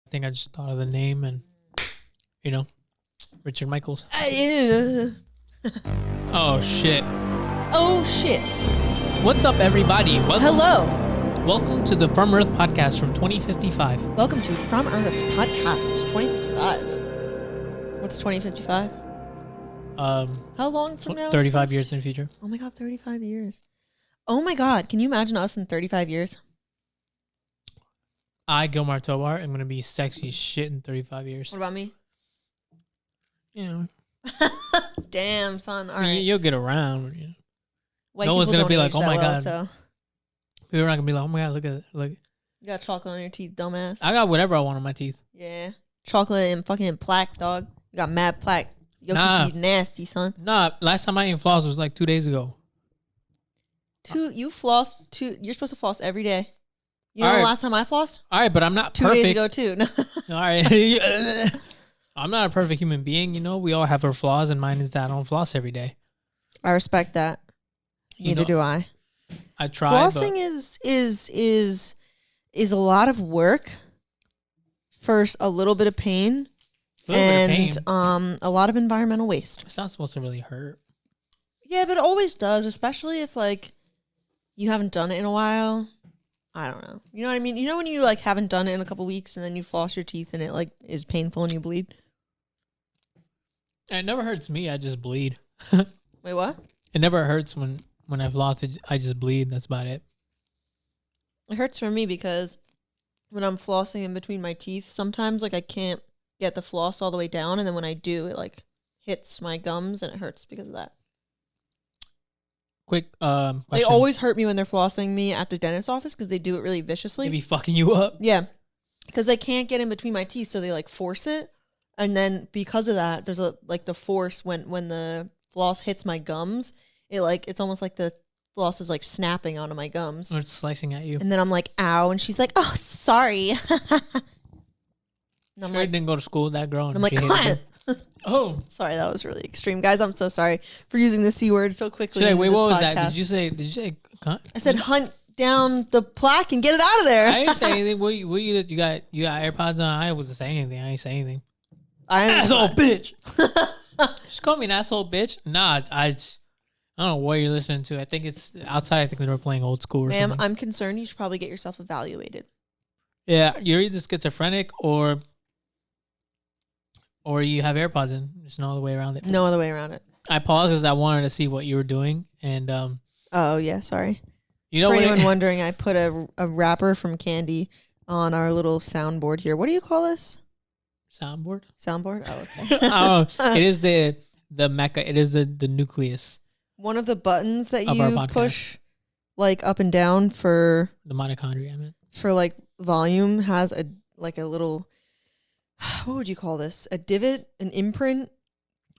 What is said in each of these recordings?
I think I just thought of the name and, Richard Michaels. Oh, shit. Oh, shit. What's up, everybody? Hello. Welcome to the From Earth podcast from 2055. Welcome to From Earth podcast 2055. What's 2055? How long from now? 35 years in the future. Oh my God, 35 years. Oh my God, can you imagine us in 35 years? I, Gilmar MAYBE, am going to be sexy as shit in 35 years. What about me? You know. Damn, son. All right. You'll get around. White no one's people going to be don't like, age oh that my well, God. So. People are not going to be like, oh my God, look at it. Look. You got chocolate on your teeth, dumbass. I got whatever I want on my teeth. Yeah. Chocolate and fucking plaque, dog. You got mad plaque. Your teeth nasty, son. Nah, last time I ate floss was like 2 days ago. You floss you're supposed to floss every day. You know the last time I flossed? All right, but I'm not 2 perfect. 2 days ago, too. All right. I'm not a perfect human being. We all have our flaws, and mine is that I don't floss every day. I respect that. Neither do I. I try. Flossing is a lot of work for a little bit of pain and a lot of environmental waste. It's not supposed to really hurt. Yeah, but it always does, especially if you haven't done it in a while. I don't know. You know what I mean? You know when you haven't done it in a couple weeks and then you floss your teeth and it is painful and you bleed? It never hurts me. I just bleed. Wait, what? It never hurts when I've lost it. I just bleed. That's about it. It hurts for me because when I'm flossing in between my teeth, sometimes I can't get the floss all the way down, and then when I do, it hits my gums and it hurts because of that. Quick question. They always hurt me when they're flossing me at the dentist office because they do it really viciously. They be fucking you up. Yeah, because they can't get in between my teeth, so they force it, and then because of that, there's the force when the floss hits my gums. It's almost like the floss is snapping onto my gums. Or it's slicing at you. And then I'm like, ow, and she's like, oh, sorry. And I'm didn't go to school with that girl. And I'm like, quiet. Oh, sorry, that was really extreme, guys. I'm so sorry for using the C word so quickly. Wait, what was podcast. that? Did you say? I said hunt down the plaque and get it out of there. I didn't say anything. You got AirPods on? I wasn't saying anything. I ain't saying anything. Asshole bitch. Just call me an asshole bitch. Nah, I don't know what you're listening to. I think it's outside. I think they were playing old school or something. Ma'am, I'm concerned. You should probably get yourself evaluated. Yeah, you're either schizophrenic or you have AirPods in. There's no other way around it. No other way around it. I paused because I wanted to see what you were doing. And oh, yeah, sorry. You know, for anyone wondering, I put a wrapper from Candy on our little soundboard here. What do you call this? Soundboard? Soundboard? Oh, okay. Oh, it is the mecha. It is the nucleus. One of the buttons that you push up and down for the mitochondria, I meant. For volume has a little, what would you call this? A divot, an imprint.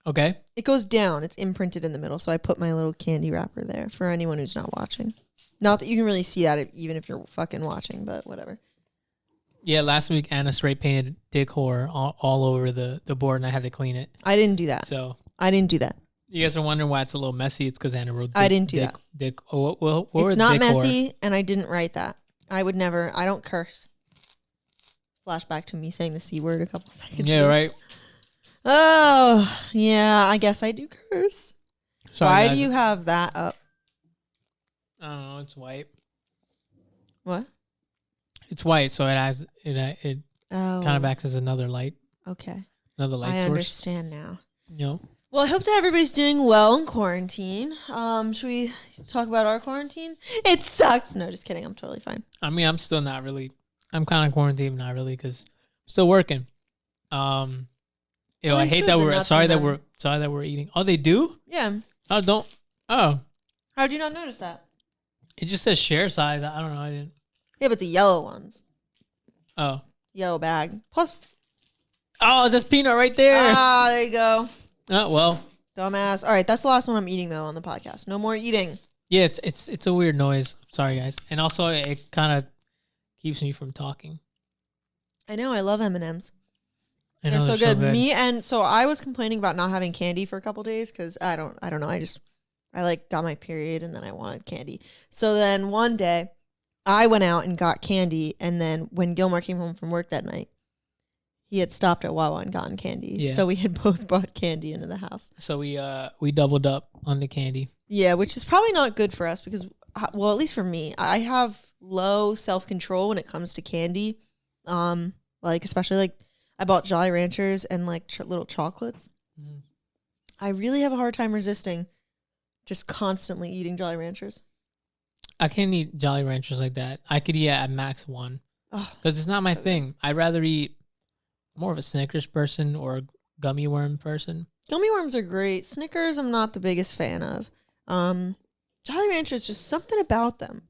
Okay. It goes down. It's imprinted in the middle. So I put my little candy wrapper there for anyone who's not watching. Not that you can really see that even if you're fucking watching, but whatever. Yeah, last week Anna straight painted dick whore all over the board and I had to clean it. I didn't do that. So I didn't do that. You guys are wondering why it's a little messy. It's because Anna wrote dick, I didn't do that. Dick. Oh, well, it's not dick messy, whore. And I didn't write that. I would never. I don't curse. Flashback to me saying the C word a couple seconds Yeah, ago. right. Oh, yeah. I guess I do curse. Sorry, why guys. do you have that up? I don't know. It's white. What? It's white, so it kind of acts as another light. Okay. Another light source. I understand now. No. Well, I hope that everybody's doing well in quarantine. Should we talk about our quarantine? It sucks. No, just kidding. I'm totally fine. I mean, I'm still not really. I'm kind of quarantined, not really, because I'm still working. I hate that we're sorry that we're eating. Oh, they do? Yeah. Oh, don't. Oh, how'd you not notice that? it just says share size. I don't know. I didn't. Yeah, but the yellow ones. Oh. Yellow bag. Plus. Oh, it says peanut right there. Ah, there you go. Oh, well. Dumbass. All right, that's the last one I'm eating though on the podcast. No more eating. Yeah, it's a weird noise. Sorry, guys. And also, it kind of keeps me from talking. I know. I love M&Ms. They're so good. So I was complaining about not having candy for a couple days because I don't know. I got my period and then I wanted candy. So then one day I went out and got candy, and then when Gilmar came home from work that night, he had stopped at Wawa and gotten candy. Yeah. So we had both brought candy into the house. So we doubled up on the candy. Yeah, which is probably not good for us because, well, at least for me, I have low self-control when it comes to candy. Like, especially, like, I bought Jolly Ranchers and, like, little chocolates. Mm. I really have a hard time resisting just constantly eating Jolly Ranchers. I can't eat Jolly Ranchers like that. I could eat at max one. Because it's not my thing. I'd rather eat more of a Snickers person or a gummy worm person. Gummy worms are great. Snickers, I'm not the biggest fan of. Jolly Ranchers, just something about them.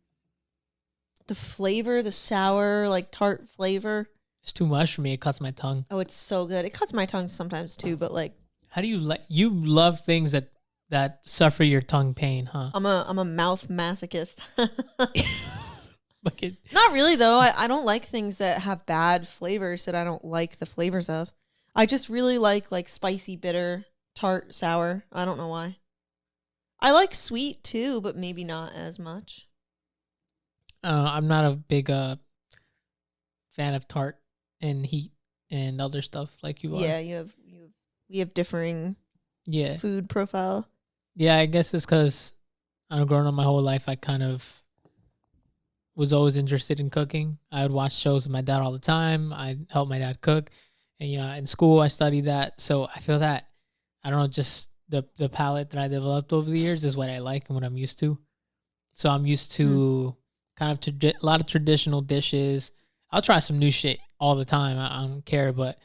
The flavor, the sour, like tart flavor. It's too much for me. It cuts my tongue. Oh, it's so good. It cuts my tongue sometimes too, but like. How do you love things that suffer your tongue pain, huh? I'm a mouth masochist. Not really though. I don't like things that have bad flavors that I don't like the flavors of. I just really like spicy, bitter, tart, sour. I don't know why. I like sweet too, but maybe not as much. I'm not a big fan of tart and heat and other stuff like you are. Yeah, we have differing food profile. Yeah, I guess it's because I've grown up my whole life. I kind of was always interested in cooking. I would watch shows with my dad all the time. I'd help my dad cook. And, in school, I studied that. So I feel that, I don't know, just the palate that I developed over the years is what I like and what I'm used to. So I'm used to kind of a lot of traditional dishes. I'll try some new shit all the time. I don't care. But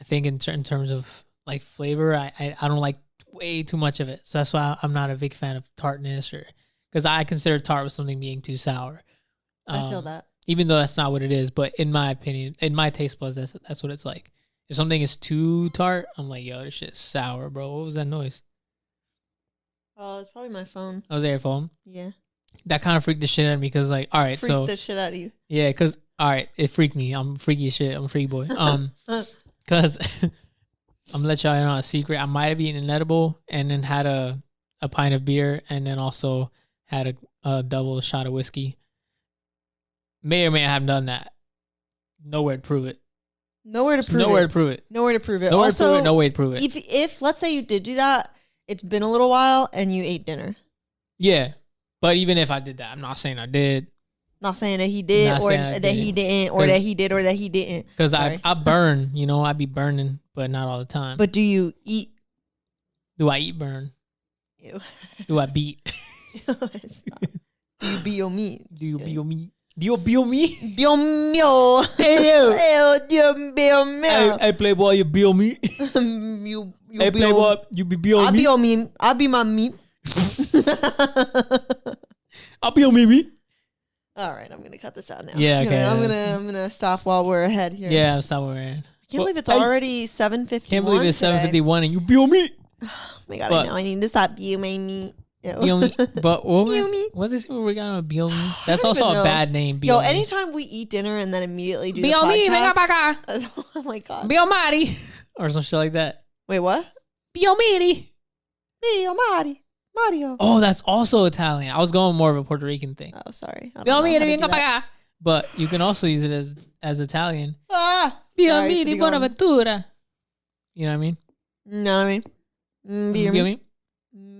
I think in terms of, like, flavor, I don't like way too much of it. So that's why I'm not a big fan of tartness, or because I consider tart with something being too sour. I feel that. Even though that's not what it is, but in my opinion, in my taste buds, that's what it's like. If something is too tart, I'm like, yo, this shit's sour, bro. What was that noise? Oh, it's probably my phone. That was your phone? Yeah. That kind of freaked the shit out of me because, like, all right, freaked the shit out of you. Yeah, because, all right, it freaked me. I'm freaky as shit. I'm a freaky boy. Because I'm going to let y'all know a secret. I might have eaten an edible and then had a pint of beer and then also had a double shot of whiskey. May or may not have done that. Nowhere to prove it. Nowhere to prove it. Nowhere to prove it. No way to prove it. If let's say you did do that, it's been a little while and you ate dinner. Yeah. But even if I did that, I'm not saying I did. Not saying that he did or that he didn't or that he did or that he didn't. Because I burn, I be burning, but not all the time. But do you eat? Do I eat burn? Ew. Do I beat? Stop. Do you be your meat? Do you be your meat? Bio me? Bio mio. Hey, yo. Hey, bio mio. Hey, playboy, you bio me? you hey, playboy, you be bio me? I be on me. I be my meat. I'll be on me. All right, I'm gonna cut this out now. Yeah, okay. I'm gonna stop while we're ahead here. Yeah, I'm stop while we're ahead. I can't believe it's already 7:51. Can't believe it's 7:51 and you bio me. Oh my god, I know. I need to stop bio me. But what's this we got on Biomi? That's also a bad name. Yo, anytime we eat dinner and then immediately do Biomi, venga para acá. Oh my god. Biomari. Or some shit like that. Wait, what? Biomiri. Biomari. Mario. Oh, that's also Italian. I was going more of a Puerto Rican thing. Oh, sorry. Biomiri, venga para acá. But you can also use it as Italian. Biomiri, buonaventura. You know what I mean? Know what I mean?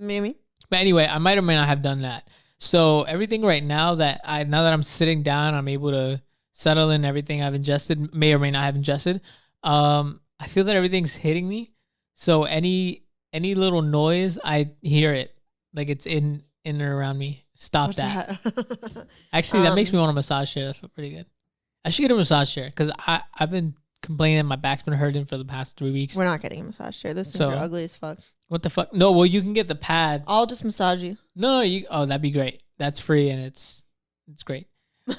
Biomiri. But anyway, I might or may not have done that. So everything right now that I'm sitting down, I'm able to settle in everything I've ingested, may or may not have ingested. I feel that everything's hitting me. So any little noise, I hear it. Like it's in and around me. Stop that. Actually, that makes me want a massage chair. That's pretty good. I should get a massage chair because I've been complaining that my back's been hurting for the past 3 weeks. We're not getting a massage chair. Those things are ugly as fuck. What the fuck? No, well, you can get the pad. I'll just massage you. No, that'd be great. That's free and it's great.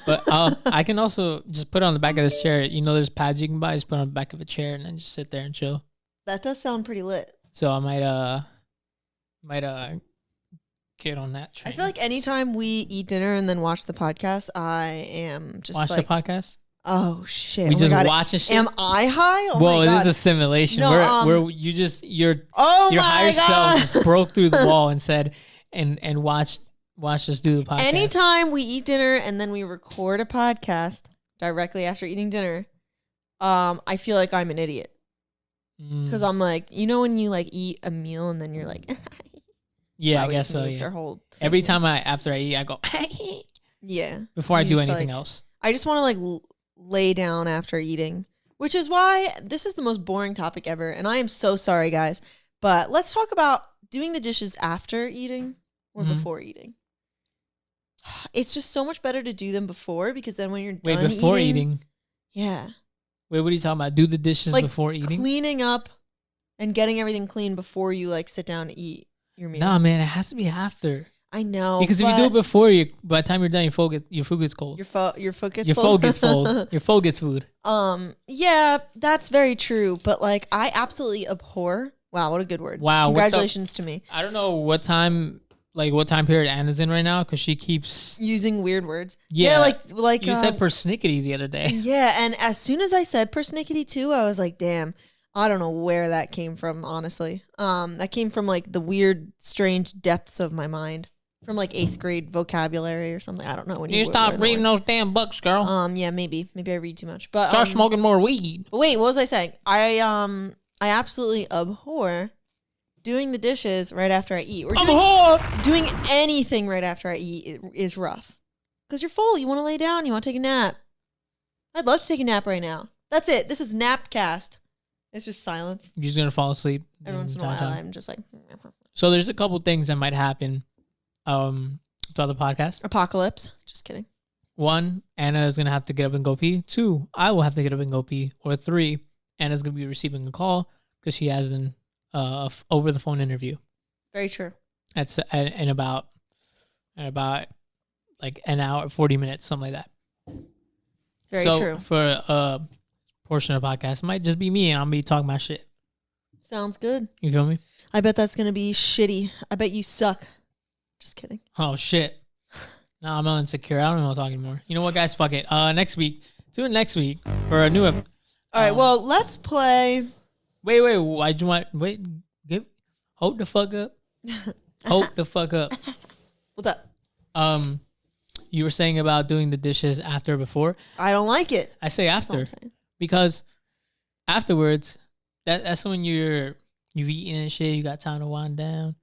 But I can also just put it on the back of this chair. There's pads you can buy. Just put it on the back of a chair and then just sit there and chill. That does sound pretty lit. So I might get on that train. I feel like anytime we eat dinner and then watch the podcast, I am just watch the podcast. Oh shit! We just watch a shit. Am I high? Oh well, my God. It is a simulation. No, where your higher self just broke through the wall and said, and watched us do the podcast. Anytime we eat dinner and then we record a podcast directly after eating dinner, I feel like I'm an idiot. Because I'm like, you know when you like eat a meal and then you're like, yeah, I guess so. Yeah. Every time after I eat, I go, yeah. Before I do anything else. I just want to like lay down after eating, which is why this is the most boring topic ever. And I am so sorry, guys. But let's talk about doing the dishes after eating or before eating. It's just so much better to do them before because then when you're done before eating. Yeah. Wait, what are you talking about? Do the dishes like before eating? Cleaning up and getting everything clean before you like sit down to eat your meal. Nah, man, it has to be after. I know. Because if you do it before, by the time you're done, your food gets cold. Your food gets your cold. Your food gets cold. Your food gets food. Yeah, that's very true. But like, I absolutely abhor. Wow, what a good word. Wow. Congratulations to me. I don't know what time period Anna's in right now because she keeps using weird words. Yeah, like you said persnickety the other day. Yeah, and as soon as I said persnickety too, I was like, damn, I don't know where that came from, honestly. That came from like the weird, strange depths of my mind. From like 8th grade vocabulary or something. I don't know. When you stop reading those damn books, girl. Yeah, maybe I read too much. But start smoking more weed. But wait, what was I saying? I absolutely abhor doing the dishes right after I eat. Doing anything right after I eat is rough. Because you're full. You want to lay down. You want to take a nap. I'd love to take a nap right now. That's it. This is Napcast. It's just silence. You're just going to fall asleep. Every once in a while, I'm just like. So there's a couple things that might happen throughout the podcast. Apocalypse. Just kidding. 1, Anna is going to have to get up and go pee. 2, I will have to get up and go pee. Or 3, Anna's going to be receiving a call because she has an over the phone interview. Very true. That's in about like an hour, 40 minutes, something like that. Very true. For a portion of the podcast, it might just be me and I'll be talking my shit. Sounds good. You feel me? I bet that's going to be shitty. I bet you suck. Just kidding. Oh, shit. No, I'm insecure. I don't know what to talk anymore. You know what, guys? Fuck it. Next week. Do it next week for a new episode. All right, well, let's play. Wait. Hold the fuck up. Hold the fuck up. What's up? You were saying about doing the dishes after or before. I don't like it. I say after because afterwards, that's when you've eaten and shit. You got time to wind down.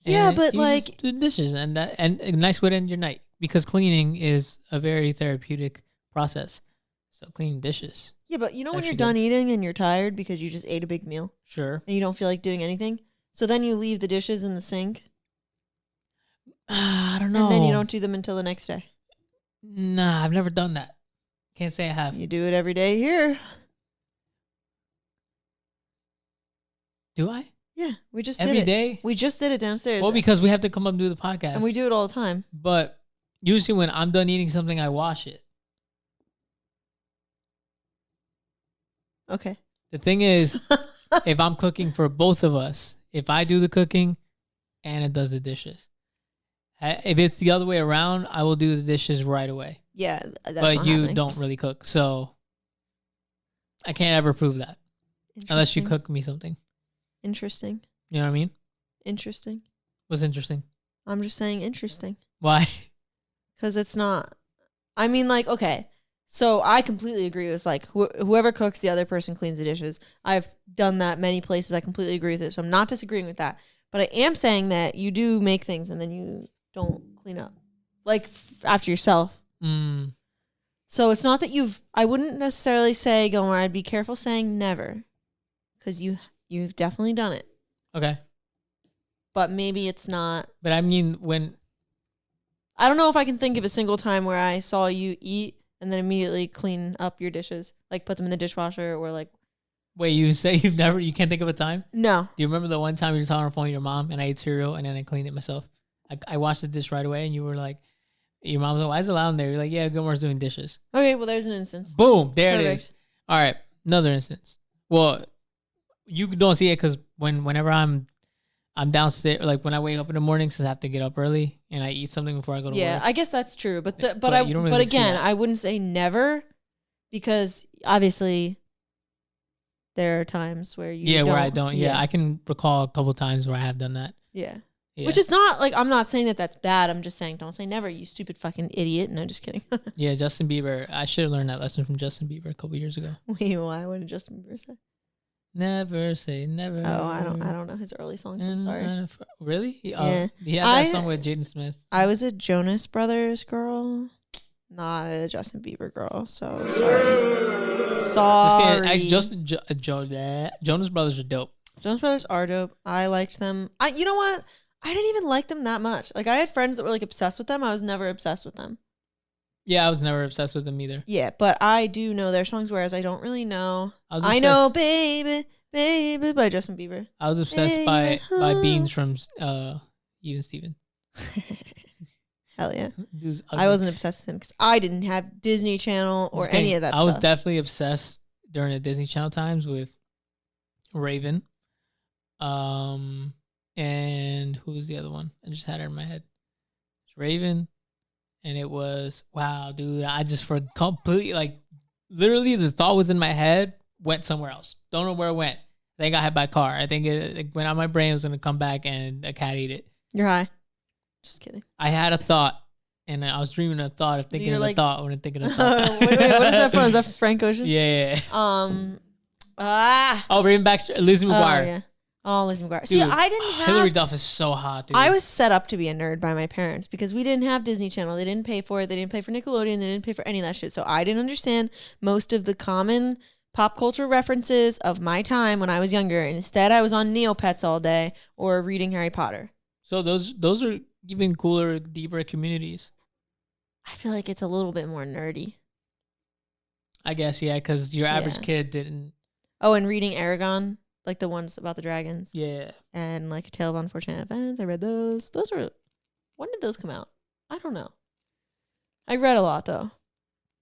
Yeah, but like do the dishes and a nice way to end your night because cleaning is a very therapeutic process. So cleaning dishes. Yeah, but you know when you're done eating and you're tired because you just ate a big meal? Sure. And you don't feel like doing anything? So then you leave the dishes in the sink? I don't know. And then you don't do them until the next day? Nah, I've never done that. Can't say I have. You do it every day here. Do I? Yeah, we just did it. Every day? We just did it downstairs. Well, because we have to come up and do the podcast. And we do it all the time. But usually when I'm done eating something, I wash it. Okay. The thing is, if I'm cooking for both of us, if I do the cooking, Anna does the dishes. If it's the other way around, I will do the dishes right away. Yeah, that's but not you happening. Don't really cook, so I can't ever prove that unless you cook me something. Interesting. You know what I mean? Interesting. What's interesting? I'm just saying interesting. Why? Because it's not. I mean, like, okay. So I completely agree with like whoever cooks, the other person cleans the dishes. I've done that many places. I completely agree with it. So I'm not disagreeing with that. But I am saying that you do make things and then you don't clean up, like after yourself. Mm. So it's not that I wouldn't necessarily say, Gilmar, I'd be careful saying never, because you've definitely done it. Okay. But maybe it's not. But I mean, I don't know if I can think of a single time where I saw you eat and then immediately clean up your dishes, like put them in the dishwasher or like. Wait, you say you can't think of a time? No. Do you remember the one time you were talking on the phone with your mom and I ate cereal and then I cleaned it myself? I washed the dish right away and you were like, your mom was like, why is it loud in there? You're like, yeah, Gilmar's doing dishes. Okay, well, there's an instance. Boom, there it is. All right, another instance. Well, you don't see it because whenever I'm downstairs, like when I wake up in the morning, since I have to get up early and I eat something before I go to work. Yeah, I guess that's true. But really again, I wouldn't say never, because obviously there are times where you where I don't. Yeah, I can recall a couple of times where I have done that. Yeah. Which is not like, I'm not saying that that's bad. I'm just saying don't say never, you stupid fucking idiot. No, just kidding. Yeah, Justin Bieber. I should have learned that lesson from Justin Bieber a couple years ago. Wait, why? What did Justin Bieber say? Never say never. Oh, I don't know his early songs. I'm sorry. Really? Yeah. He had that song with Jaden Smith. I was a Jonas Brothers girl, not a Justin Bieber girl. So sorry. Sorry. Just kidding. Jonas Brothers are dope. Jonas Brothers are dope. I liked them. You know what? I didn't even like them that much. Like, I had friends that were like obsessed with them. I was never obsessed with them. Yeah, I was never obsessed with them either. Yeah, but I do know their songs, whereas I don't really know. I know Baby, Baby by Justin Bieber. I was obsessed by Beans from Even Steven. Hell yeah. I wasn't obsessed with him because I didn't have Disney Channel or any of that stuff. I was definitely obsessed during the Disney Channel times with Raven. And who was the other one? I just had it in my head. It's Raven, and it was wow, dude. I just for completely like literally the thought was in my head, went somewhere else. Don't know where it went. I think I got hit by a car. I think it went out my brain. It was gonna come back, and a cat ate it. You're high. Just kidding. I had a thought, and I was dreaming a thought of thinking of a thought when I'm thinking of a thought. Wait, what is that from? Is that Frank Ocean? Yeah. Oh, Raven Baxter, Lizzie McGuire. Oh, yeah. Oh, Lizzie McGuire. See, I didn't have... Hilary Duff is so hot, dude. I was set up to be a nerd by my parents because we didn't have Disney Channel. They didn't pay for it. They didn't pay for Nickelodeon. They didn't pay for any of that shit. So I didn't understand most of the common pop culture references of my time when I was younger. And instead, I was on Neopets all day or reading Harry Potter. So those are even cooler, deeper communities. I feel like it's a little bit more nerdy. I guess, yeah, because your average kid didn't... Oh, and reading Aragon. Like the ones about the dragons. Yeah. And like A Tale of Unfortunate Events. I read those. Those were... When did those come out? I don't know. I read a lot though.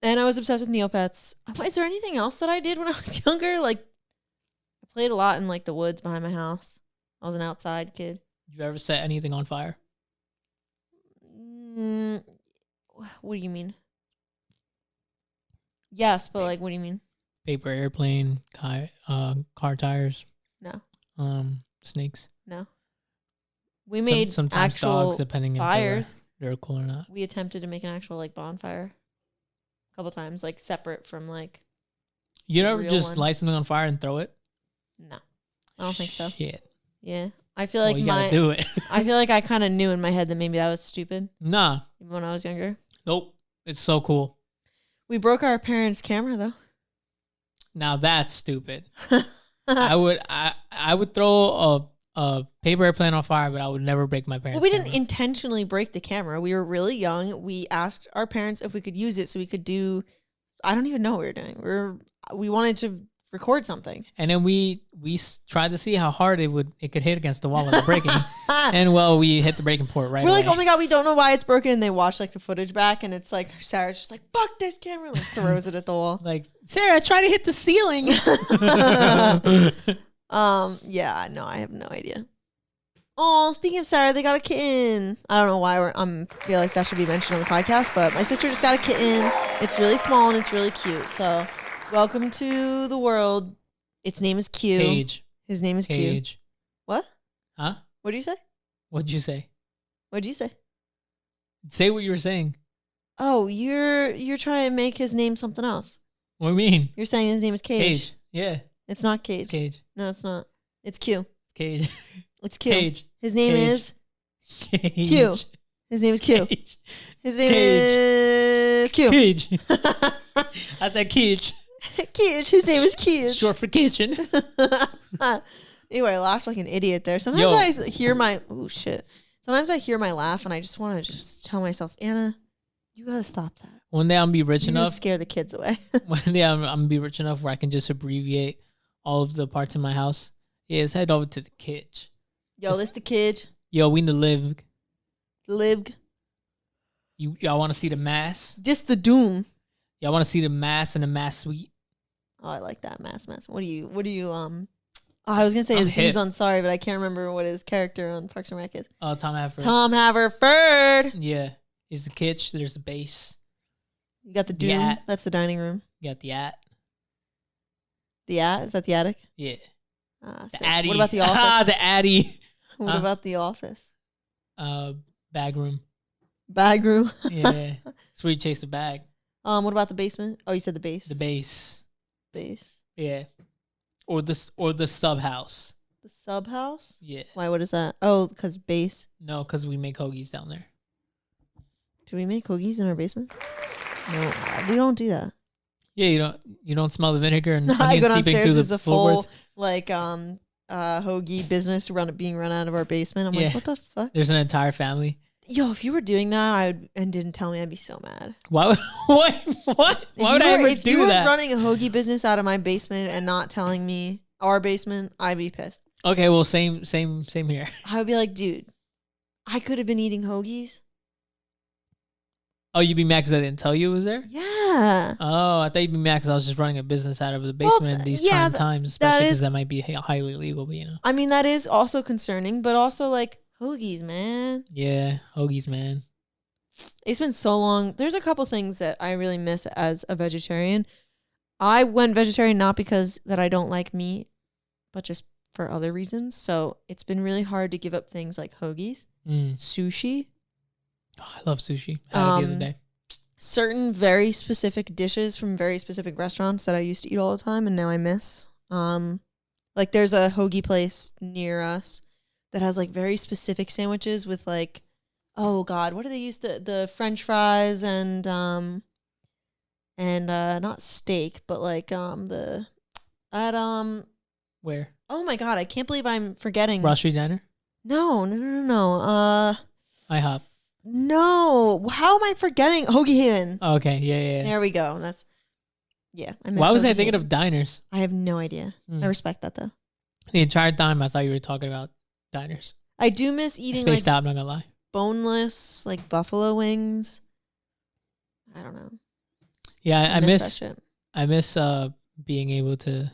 And I was obsessed with Neopets. Is there anything else that I did when I was younger? Like, I played a lot in like the woods behind my house. I was an outside kid. Did you ever set anything on fire? What do you mean? Yes, but like, what do you mean? Paper airplane, car tires. No. Snakes. No. We made sometimes actual dogs, depending fires. if they're cool or not. We attempted to make an actual like bonfire a couple times, like separate from like. You never just light something on fire and throw it? No, I don't think so. Shit. Yeah, I feel like you gotta do it. I feel like I kind of knew in my head that maybe that was stupid. Nah. Even when I was younger. Nope. It's so cool. We broke our parents' camera though. Now that's stupid. I would throw a paper airplane on fire, but I would never break my parents' camera. Well, we didn't intentionally break the camera. We were really young. We asked our parents if we could use it so we could do... I don't even know what we were doing. We wanted to record something. And then we tried to see how hard it could hit against the wall of the breaking. And well, we hit the breaking port right away. We're like, oh my God, we don't know why it's broken. And they watch like the footage back and it's like, Sarah's just like, fuck this camera. Like throws it at the wall. Like, Sarah, try to hit the ceiling. Yeah, no, I have no idea. Oh, speaking of Sarah, they got a kitten. I don't know why feel like that should be mentioned on the podcast, but my sister just got a kitten. It's really small and it's really cute. So welcome to the world. Its name is Q. Cage. His name is Cage. Q. What? Huh? What did you say? What'd you say? What'd you say? Say what you were saying. Oh, you're trying to make his name something else. What do you mean? You're saying his name is Cage. Cage. Yeah. It's not Cage. It's Cage. No, it's not. It's Q. It's Cage. It's Q. Cage. His name Cage. is Cage. Q. His name is Q. Cage. His name is Q. Cage. I said Cage. Cage. His name is Cage. Short for kitchen. Anyway, I laughed like an idiot there. Sometimes I hear my... Oh, shit. Sometimes I hear my laugh and I just want to just tell myself, Anna, you got to stop that. One day I'm going to be rich enough. Scare the kids away. One day I'm going to be rich enough where I can just abbreviate all of the parts in my house. Yeah, let's head over to the kitchen. Yo, this the kid. Yo, we in the live. Live. Y'all want to see the mass? Just the doom. Y'all want to see the mass and the mass suite? Oh, I like that mass. What do you I was gonna say Aziz Ansari, but I can't remember what his character on Parks and Rec is. Oh, Tom Haverford. Tom Haverford. Yeah. There's the kitchen, there's the base. You got the doom. That's the dining room. You got the at. The at? Is that the attic? Yeah. The Addy. What about the office? The Addy. What about the office? Bag room. Bag room. Yeah. That's where you chase the bag. What about the basement? Oh, you said the base. The base. Base. Yeah. Or the sub house. The sub house? Yeah. Why? What is that? Oh, because base. No, because we make hoagies down there. Do we make hoagies in our basement? No, we don't do that. Yeah, you don't smell the vinegar and I go onions seeping downstairs. through There's the a full floorboards. like hoagie business being run out of our basement. I'm like, what the fuck? There's an entire family. Yo, if you were doing that, and didn't tell me, I'd be so mad. Why would what? Why would I ever do that? If you were running a hoagie business out of my basement and not telling me our basement, I'd be pissed. Okay, well, same here. I would be like, dude, I could have been eating hoagies. Oh, you'd be mad because I didn't tell you it was there? Yeah. Oh, I thought you'd be mad because I was just running a business out of the basement in these trying times, especially because that might be highly illegal, but I mean, that is also concerning, but also like hoagies, man. Yeah, hoagies, man. It's been so long. There's a couple things that I really miss as a vegetarian. I went vegetarian not because that I don't like meat, but just for other reasons. So it's been really hard to give up things like hoagies, sushi. Oh, I love sushi. I had it the other day. Certain very specific dishes from very specific restaurants that I used to eat all the time and now I miss. Like there's a hoagie place near us that has like very specific sandwiches with like, oh God, what do they use the French fries and not steak, but like where? Oh my God, I can't believe I'm forgetting. Broad Street Diner? No. IHOP. No, how am I forgetting Hoagie Haven? Oh, okay, yeah. There we go. Why was I thinking of diners? I have no idea. I respect that though. The entire time I thought you were talking about diners. I do miss eating spaced out, I'm not gonna lie. Boneless, like buffalo wings. I don't know. Yeah, I miss that shit. I miss being able to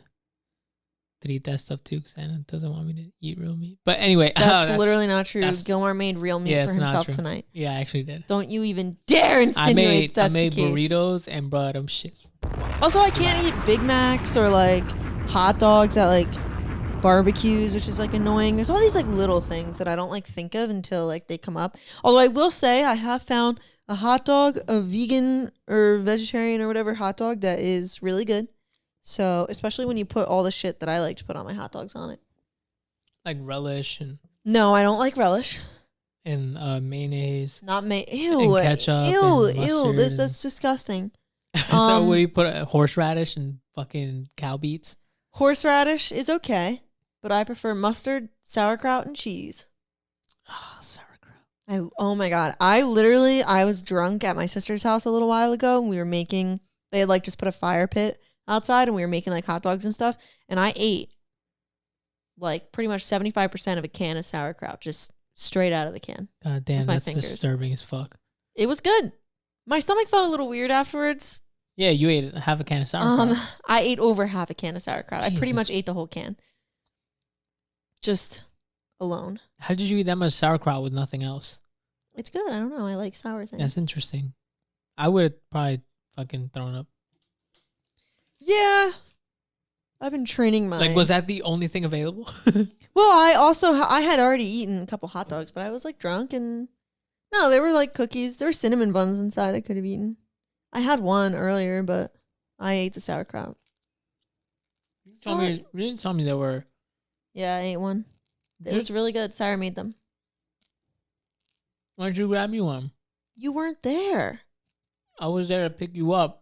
eat that stuff too, because Anna doesn't want me to eat real meat. But anyway, that's literally not true. Gilmar made real meat for himself tonight. Yeah, I actually did. Don't you even dare insinuate that's the case. I made burritos and brought them shits. Also, I can't eat Big Macs or like hot dogs at like barbecues, which is like annoying. There's all these like little things that I don't like think of until like they come up. Although I will say I have found a hot dog, a vegan or vegetarian or whatever hot dog that is really good. So, especially when you put all the shit that I like to put on my hot dogs on it. Like relish and... No, I don't like relish. And mayonnaise. Not Ew. And ketchup. Ew. That's disgusting. So what do you put? Horseradish and fucking cow beets? Horseradish is okay, but I prefer mustard, sauerkraut, and cheese. Oh, sauerkraut. Oh my God. I was drunk at my sister's house a little while ago and they had like just put a fire pit outside and we were making like hot dogs and stuff. And I ate like pretty much 75% of a can of sauerkraut just straight out of the can. God damn, that's disturbing as fuck. It was good. My stomach felt a little weird afterwards. Yeah, you ate half a can of sauerkraut. I ate over half a can of sauerkraut. Jesus. I pretty much ate the whole can. Just alone. How did you eat that much sauerkraut with nothing else? It's good. I don't know. I like sour things. That's interesting. I would have probably fucking thrown up. Yeah. I've been training my... Like, was that the only thing available? Well, I had already eaten a couple hot dogs, but I was like drunk and... No, they were like cookies. There were cinnamon buns inside I could have eaten. I had one earlier, but I ate the sauerkraut. You didn't tell me there were... Yeah, I ate one. It was really good. Sarah made them. Why did you grab me one? You weren't there. I was there to pick you up.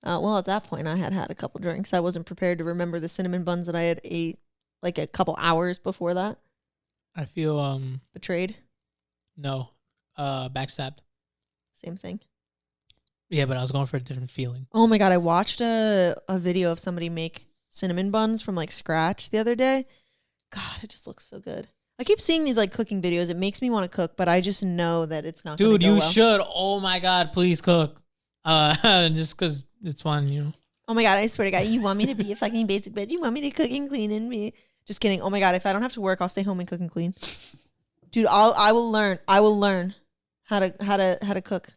Well, at that point, I had a couple drinks. I wasn't prepared to remember the cinnamon buns that I had ate like a couple hours before that. I feel betrayed. No, backstabbed. Same thing. Yeah, but I was going for a different feeling. Oh my God, I watched a video of somebody make cinnamon buns from like scratch the other day. God, it just looks so good. I keep seeing these like cooking videos. It makes me want to cook, but I just know that it's not. Dude, you should. Oh my God, please cook. Just because it's fun, you know. Oh my God, I swear to God, you want me to be a fucking basic bitch? You want me to cook and clean and be... Just kidding. Oh my God, if I don't have to work, I'll stay home and cook and clean. Dude, I will learn. I will learn how to cook.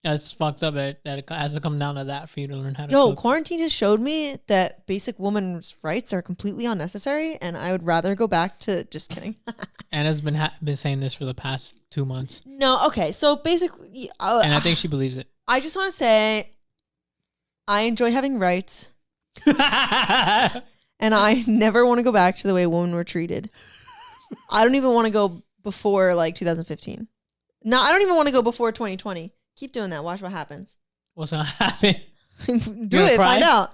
That's fucked up that it has to come down to that for you to learn how to Yo, cook. quarantine has showed me that basic women's rights are completely unnecessary, and I would rather go back to just kidding. Anna's been saying this for the past 2 months. No, okay. So basically, and I think she believes it. I just want to say I enjoy having rights, and I never want to go back to the way women were treated. I don't even want to go before like 2015. No, I don't even want to go before 2020. Keep doing that. Watch what happens. What's gonna happen? Do it. Find out.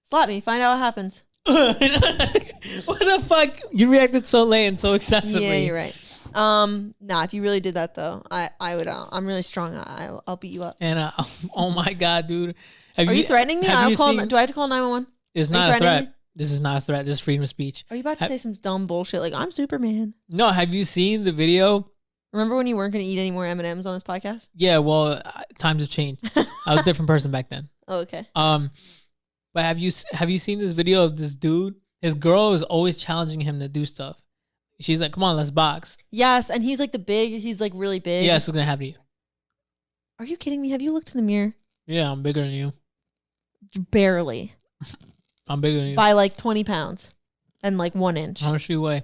Slap me. Find out what happens. What the fuck? You reacted so late and so excessively. Yeah, you're right. Nah, if you really did that though, I would. I'm really strong. I'll beat you up. And oh my god, dude, are you threatening me? I'll call. Do I have to call 911? It's not a threat. Me? This is not a threat. This is freedom of speech. Are you about to say some dumb bullshit like I'm Superman? No. Have you seen the video? Remember when you weren't going to eat any more M&Ms on this podcast? Yeah, well, times have changed. I was a different person back then. Oh, okay. But have you seen this video of this dude? His girl is always challenging him to do stuff. She's like, "Come on, let's box." Yes, and he's like he's like really big. Yeah, that's what's gonna happen to you. Are you kidding me? Have you looked in the mirror? Yeah, I'm bigger than you. Barely. I'm bigger than you by like 20 pounds and like 1 inch. How much do you weigh?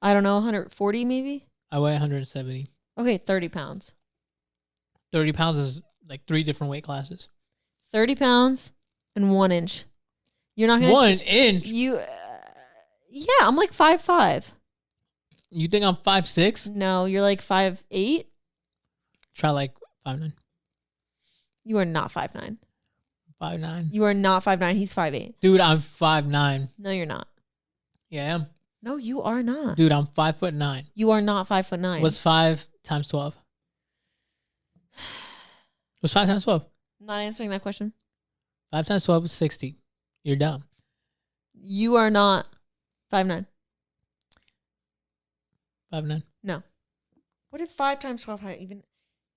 I don't know, 140 maybe. I weigh 170. Okay, 30 pounds. 30 pounds is like 3 different weight classes. 30 pounds and 1 inch. You're not gonna 1 inch. You, yeah, I'm like 5'5". You think I'm 5'6"? No, you're like 5'8". Try like 5'9". You are not 5'9". 5'9". You are not 5'9". He's 5'8". Dude, I'm 5'9". No, you're not. Yeah, I am. No, you are not. Dude, I'm 5'9". You are not 5'9". What's 5 times 12? What's 5 times 12? I'm not answering that question. 5 times 12 is 60. You're dumb. You are not 5'9". 5'9". No. What did 5 times 12 even?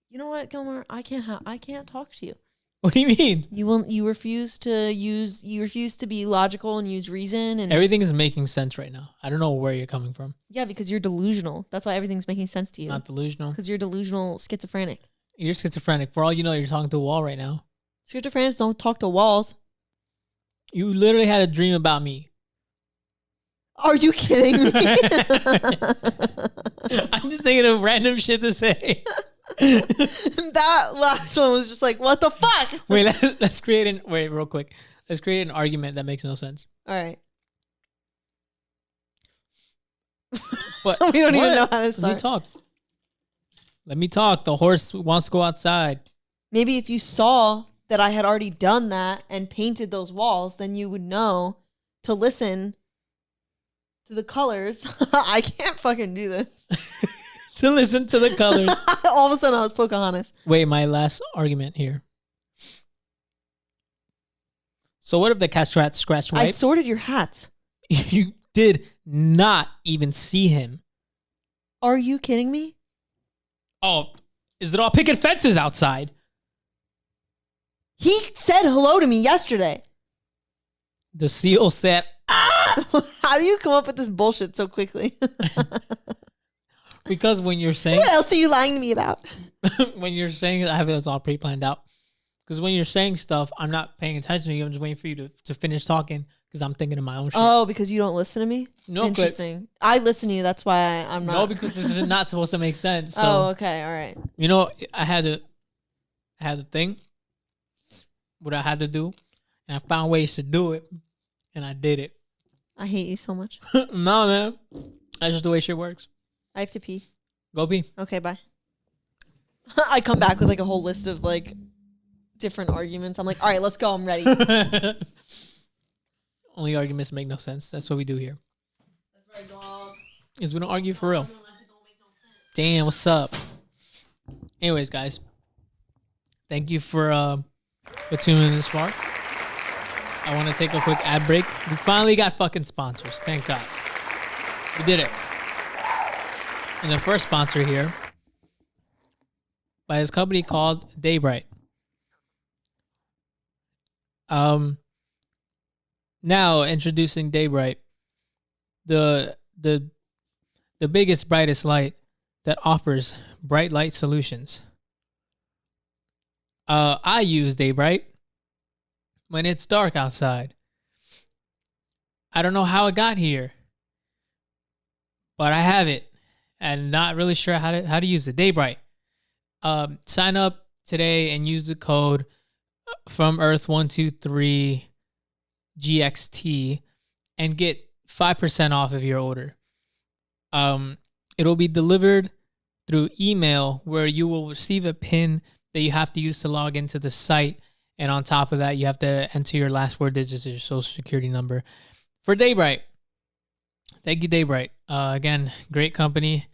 You know what, Gilmar? I can't talk to you. What do you mean? You refuse to be logical and use reason, and everything is making sense right now. I don't know where you're coming from. Yeah, because you're delusional. That's why everything's making sense to you. Not delusional. Because you're delusional schizophrenic. You're schizophrenic. For all you know, you're talking to a wall right now. Schizophrenics don't talk to walls. You literally had a dream about me. Are you kidding me? I'm just thinking of random shit to say. That last one was just like, what the fuck? Wait, let's create real quick. Let's create an argument that makes no sense. All right. What? We don't even know how to start. Let me talk. The horse wants to go outside. Maybe if you saw that I had already done that and painted those walls, then you would know to listen to the colors. I can't fucking do this. To listen to the colors. All of a sudden I was Pocahontas. Wait, my last argument here. So what if the cat scratched white? I sorted your hats. You did not even see him. Are you kidding me? Oh, is it all picket fences outside? He said hello to me yesterday. The seal said, ah! How do you come up with this bullshit so quickly? Because when you're saying... What else are you lying to me about? When you're saying... I have it all pre-planned out. Because when you're saying stuff, I'm not paying attention to you. I'm just waiting for you to finish talking because I'm thinking of my own shit. Oh, because you don't listen to me? No, interesting. I listen to you. That's why I'm not... No, because this is not supposed to make sense. So, oh, okay. All right. You know, I had a thing, what I had to do, and I found ways to do it, and I did it. I hate you so much. No, man. That's just the way shit works. I have to pee. Go pee. Okay, bye. I come back with like a whole list of like different arguments. I'm like, all right, let's go. I'm ready. Only arguments make no sense. That's what we do here. That's right, dog. Is we don't argue for real. Damn, what's up? Anyways, guys. Thank you for tuning in this far. I want to take a quick ad break. We finally got fucking sponsors. Thank God. We did it. And the first sponsor here by this company called Daybright. Now introducing Daybright, the biggest, brightest light that offers bright light solutions. I use Daybright when it's dark outside. I don't know how it got here, but I have it, and not really sure how to use it. Daybright. Sign up today and use the code from Earth 123 GXT and get 5% off of your order. It'll be delivered through email, where you will receive a PIN that you have to use to log into the site. And on top of that, you have to enter your last 4 digits of your social security number for Daybright. Thank you, Daybright. Again, great company.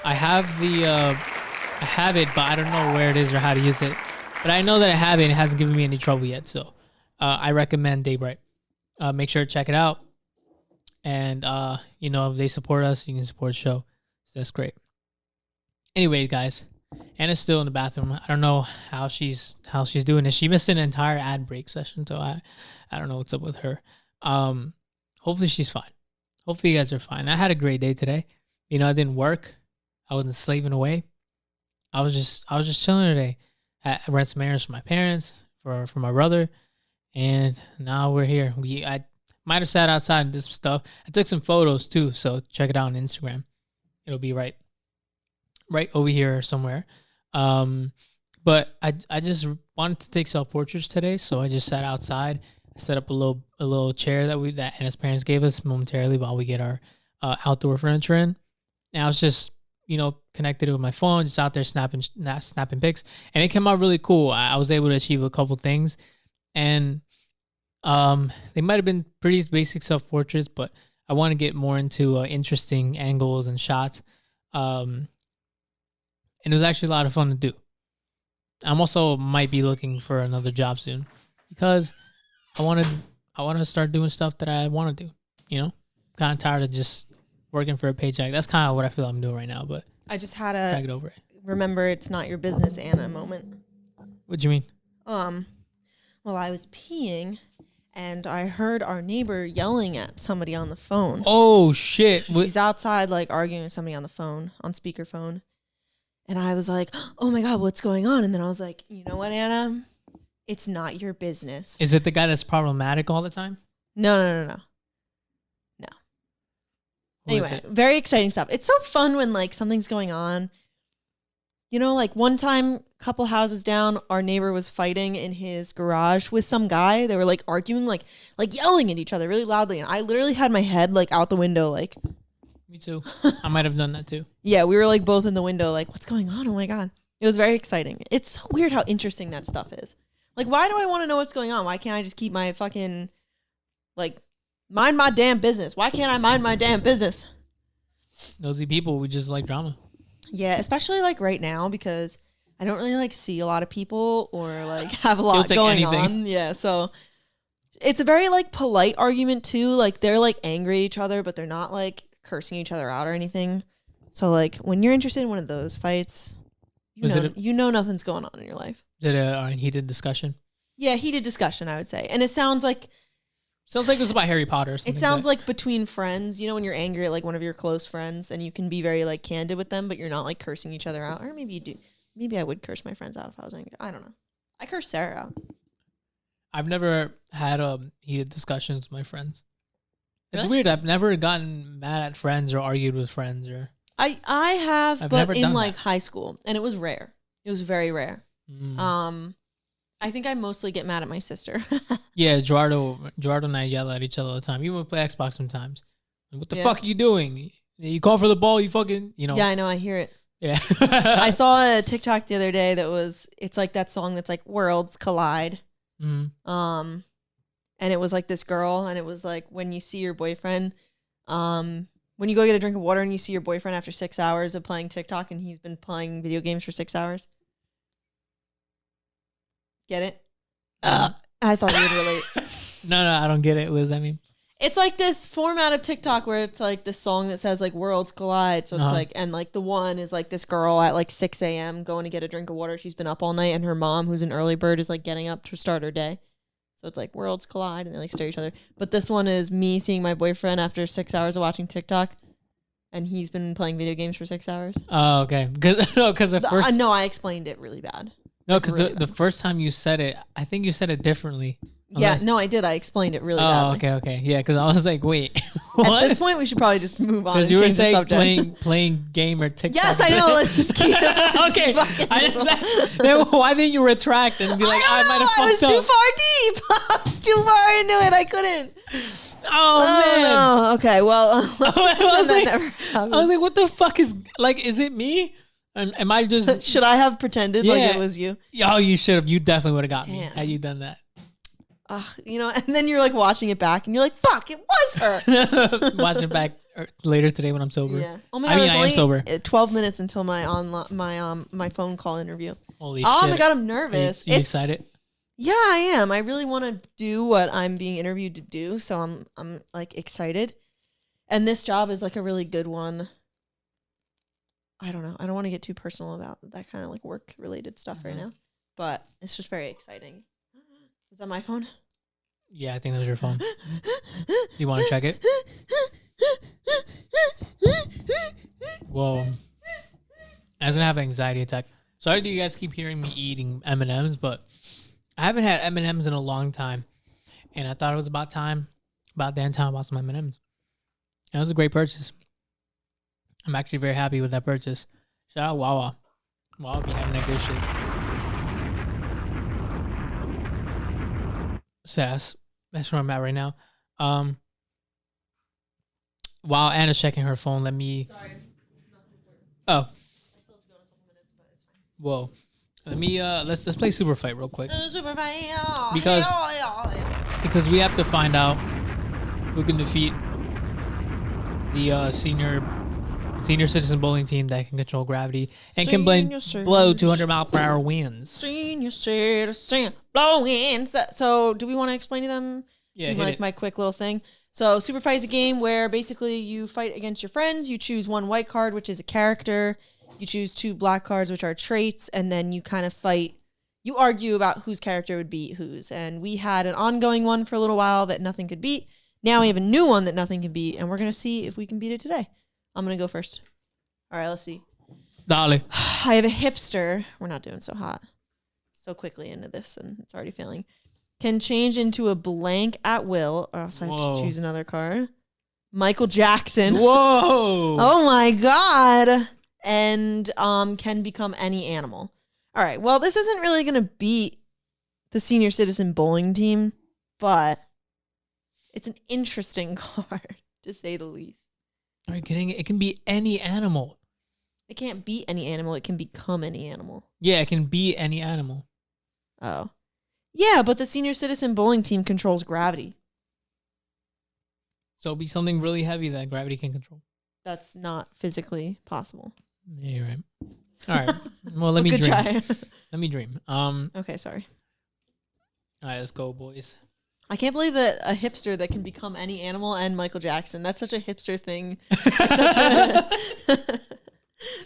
I have it, but I don't know where it is or how to use it. But I know that I have it, and it hasn't given me any trouble yet. So I recommend Daybright. Make sure to check it out. And, if they support us, you can support the show. So that's great. Anyway, guys, Anna's still in the bathroom. I don't know how she's doing this. She missed an entire ad break session, so I don't know what's up with her. Hopefully she's fine. Hopefully you guys are fine. I had a great day today. I didn't work. I wasn't slaving away. I was just chilling today. I rent some errands for my parents, for my brother, and now we're here. I might have sat outside and did some stuff. I took some photos too, so check it out on Instagram. It'll be right over here somewhere. But I just wanted to take self-portraits today, so I just sat outside. I set up a little chair that Anna's parents gave us momentarily while we get our outdoor furniture in. And I was just connected with my phone, just out there snapping pics, and it came out really cool. I was able to achieve a couple things, and they might have been pretty basic self-portraits, but I want to get more into interesting angles and shots. And it was actually a lot of fun to do. I'm also might be looking for another job soon, because I want to start doing stuff that I want to do. Kind of tired of just working for a paycheck. That's kind of what I feel I'm doing right now. But I just had a get over it. Remember, it's not your business, Anna moment. What do you mean? Well, I was peeing, and I heard our neighbor yelling at somebody on the phone. Oh shit! She's outside, arguing with somebody on the phone, on speakerphone. And I was like, oh my God, what's going on? And then I was like, you know what, Anna? It's not your business. Is it the guy that's problematic all the time? No. Anyway, very exciting stuff. It's so fun when something's going on. One time, couple houses down, our neighbor was fighting in his garage with some guy. They were arguing, yelling at each other really loudly. And I literally had my head out the window, Me too. I might have done that too. Yeah, we were both in the window, what's going on? Oh my God. It was very exciting. It's so weird how interesting that stuff is. Why do I want to know what's going on? Why can't I just keep my fucking, mind my damn business? Why can't I mind my damn business? Nosy people, we just like drama. Yeah, especially right now, because I don't really see a lot of people or have a lot going on. Yeah, so it's a very polite argument too. They're angry at each other, but they're not cursing each other out or anything. So when you're interested in one of those fights, you know nothing's going on in your life. Is it a heated discussion? Yeah, heated discussion, I would say. And it sounds like it was about Harry Potter or something. It sounds like between friends, when you're angry at one of your close friends, and you can be very candid with them, but you're not cursing each other out. Or maybe you do. Maybe I would curse my friends out if I was angry. I don't know. I curse Sarah out. I've never had heated discussions with my friends. It's weird. I've never gotten mad at friends or argued with friends. I have, but in high school, and it was rare. It was very rare. I think I mostly get mad at my sister. Yeah, Gerardo and I yell at each other all the time. Even when we play Xbox sometimes. What the fuck are you doing? You call for the ball, you fucking, Yeah, I know, I hear it. Yeah. I saw a TikTok the other day it's that song that's Worlds Collide. Mm-hmm. And it was this girl, and it was when you see your boyfriend, when you go get a drink of water and you see your boyfriend after 6 hours of playing TikTok and he's been playing video games for 6 hours. Get it? I thought you would relate. No, I don't get it. What does that mean? It's this format of TikTok where it's this song that says Worlds Collide. So it's and the one is this girl at 6 a.m. going to get a drink of water. She's been up all night, and her mom, who's an early bird, is getting up to start her day. So it's Worlds Collide, and they stare at each other. But this one is me seeing my boyfriend after 6 hours of watching TikTok, and he's been playing video games for 6 hours. Oh, okay. Because at first... No, I explained it really bad. No, because the first time you said it, I think you said it differently. Yeah, no, I did. I explained it really badly. Okay. Yeah, because I was like, wait. At this point, we should probably just move on. Because you were saying playing game or TikTok. Yes, I know. Let's just keep okay. Then why didn't you retract and be like, I might have fucked up? I was too far deep. I was too far into it. I couldn't. Oh man. No. Okay, well, I was like, what the fuck is, like, is it me? Am I just... Should I have pretended like it was you? Oh, you should have. You definitely would have got me had you done that. You know, and then you're like watching it back and you're like, fuck, it was her. Watching it back later today when I'm sober. Yeah. Oh my God, I am sober. 12 minutes until my my phone call interview. Holy shit. Oh my God, I'm nervous. You excited? Yeah, I am. I really want to do what I'm being interviewed to do, so I'm like excited. And this job is like a really good one. I don't know. I don't want to get too personal about that kind of like work related stuff right now, but it's just very exciting. Is that my phone? Yeah, I think that's your phone. You want to check it? Whoa. I was gonna have an anxiety attack. Sorry that you guys keep hearing me eating M&Ms, but I haven't had M&Ms in a long time, and I thought it was about damn time about some M&Ms. And it was a great purchase. I'm actually very happy with that purchase. Shout out Wawa. Wawa be having that good shit. So that's where I'm at right now. While Anna's checking her phone, let me... Sorry. Oh. I still have to go in a couple minutes, but it's fine. Whoa. Let me, let's play Super Fight real quick. Super Fight. Because we have to find out who can defeat the senior citizen bowling team that can control gravity and can blow 200-mile-per-hour winds. Senior citizen blowing. So do we want to explain to them? Yeah, my quick little thing. So Super Fight is a game where basically you fight against your friends. You choose one white card, which is a character. You choose 2 black cards, which are traits, and then you kind of fight. You argue about whose character would beat whose. And we had an ongoing one for a little while that nothing could beat. Now we have a new one that nothing can beat, and we're going to see if we can beat it today. I'm going to go first. All right, let's see. Dale. I have a hipster. We're not doing so hot. So quickly into this, and it's already failing. Can change into a blank at will. Or else I have to choose another card. Michael Jackson. Whoa. Oh my God. And can become any animal. All right. Well, this isn't really going to beat the senior citizen bowling team, but it's an interesting card, to say the least. Are you kidding? It can be any animal. It can't beat any animal. It can become any animal. Yeah, it can be any animal. Oh. Yeah, but the senior citizen bowling team controls gravity. So it'll be something really heavy that gravity can control. That's not physically possible. Yeah, you're right. All right. Well, let me dream. Try. Let me dream. Okay, sorry. All right, let's go, boys. I can't believe that a hipster that can become any animal and Michael Jackson. That's such a hipster thing.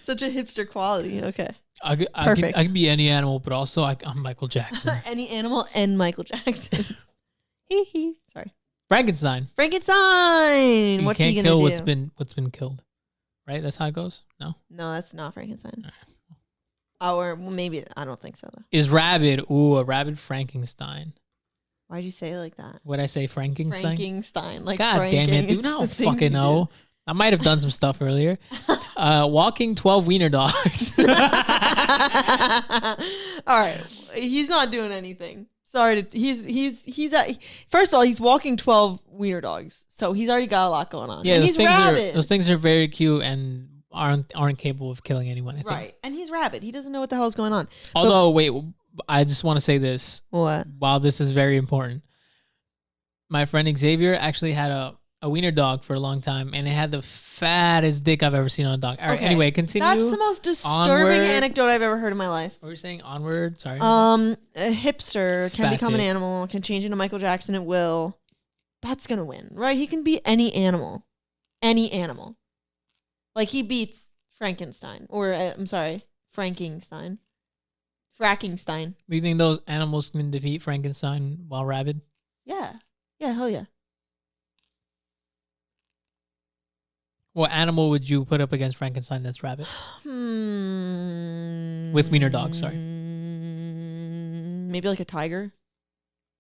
Such a hipster quality. Okay. Perfect. I can be any animal, but also I'm Michael Jackson. Any animal and Michael Jackson. Hee hee. Sorry. Frankenstein. Frankenstein. What's he gonna do? What's been killed, right? That's how it goes. No. No, that's not Frankenstein. Or maybe I don't think so though. Is rabid? Ooh, a rabid Frankenstein. Why'd you say it like that? What'd I say? Frankenstein. Frankenstein. Like God damn it, dude! I don't fucking know. I might have done some stuff earlier. Walking 12 wiener dogs. All right, he's not doing anything. Sorry, he's first of all, he's walking 12 wiener dogs, so he's already got a lot going on. Yeah, and those things are very cute and aren't capable of killing anyone. I think. Right, and he's rabid. He doesn't know what the hell is going on. Although, wait, I just want to say this. What? While this is very important, my friend Xavier actually had a wiener dog for a long time, and it had the fattest dick I've ever seen on a dog. All right, anyway, continue. That's the most disturbing anecdote I've ever heard in my life. What were you saying? Onward? Sorry. A hipster can become an animal, can change into Michael Jackson at will. That's going to win, right? He can be any animal. Any animal. Like he beats Frankenstein. Or, I'm sorry, Frankenstein. Frackenstein. Do you think those animals can defeat Frankenstein while rabid? Yeah. Yeah, hell yeah. What animal would you put up against Frankenstein that's rabid? With wiener dogs, sorry. Maybe like a tiger.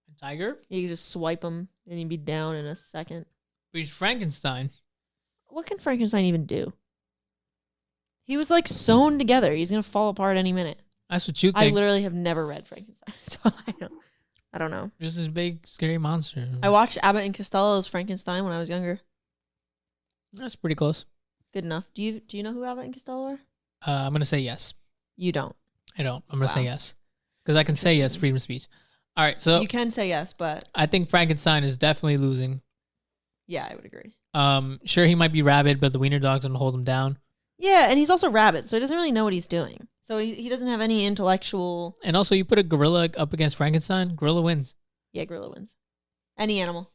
A tiger? You could just swipe him and he'd be down in a second. But he's Frankenstein. What can Frankenstein even do? He was like sewn together. He's gonna fall apart any minute. That's what you think. I literally have never read Frankenstein, so I don't know. Just this big scary monster. I watched Abbott and Costello's Frankenstein when I was younger. That's pretty close. Good enough. Do you know who Abbott and Costello are? I'm gonna say yes. You don't. I don't. I'm gonna say yes because I can say yes. Freedom of speech. All right, so you can say yes, but I think Frankenstein is definitely losing. Yeah, I would agree. Sure, he might be rabid, but the wiener dog's gonna hold him down. Yeah, and he's also rabid, so he doesn't really know what he's doing. So he doesn't have any intellectual. And also, you put a gorilla up against Frankenstein, gorilla wins. Yeah, gorilla wins. Any animal.